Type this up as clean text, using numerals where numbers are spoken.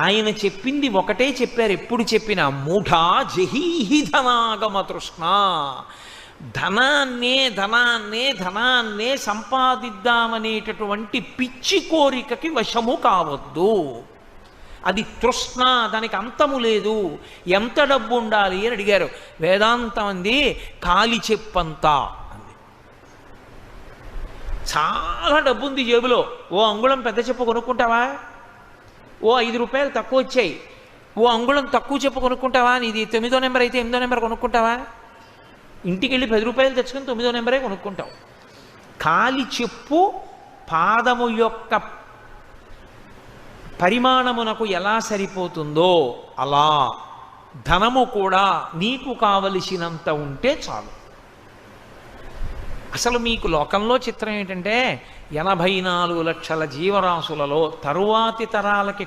ఆయన చెప్పింది ఒకటే చెప్పారు, ఎప్పుడు చెప్పిన మూఢా జహీహి ధనాగమ తృష్ణ. ధనాన్నే సంపాదిద్దామనేటటువంటి పిచ్చి కోరికకి వశము కావద్దు. అది తృష్ణ, దానికి అంతము లేదు. ఎంత డబ్బు ఉండాలి అని అడిగారు. వేదాంతం అంది కాలి చెప్పంతా అంది. చాలా డబ్బు ఉంది జేబులో, ఓ అంగుళం పెద్ద చెప్పు కొనుక్కుంటావా? ఓ 5 రూపాయలు తక్కువ వచ్చాయి, ఓ అంగుళం తక్కువ చెప్పు కొనుక్కుంటావా? నీది 9వ నెంబర్ అయితే 8వ నెంబర్ కొనుక్కుంటావా? ఇంటికి వెళ్ళి 10 రూపాయలు తెచ్చుకొని 9వ నెంబరే కొనుక్కుంటావు. కాలి చెప్పు పాదము యొక్క పరిమాణమునకు ఎలా సరిపోతుందో అలా ధనము కూడా నీకు కావలసినంత ఉంటే చాలు. అసలు మీకు లోకంలో చిత్రం ఏంటంటే 84 లక్షల జీవరాశులలో తరువాతి తరాలకి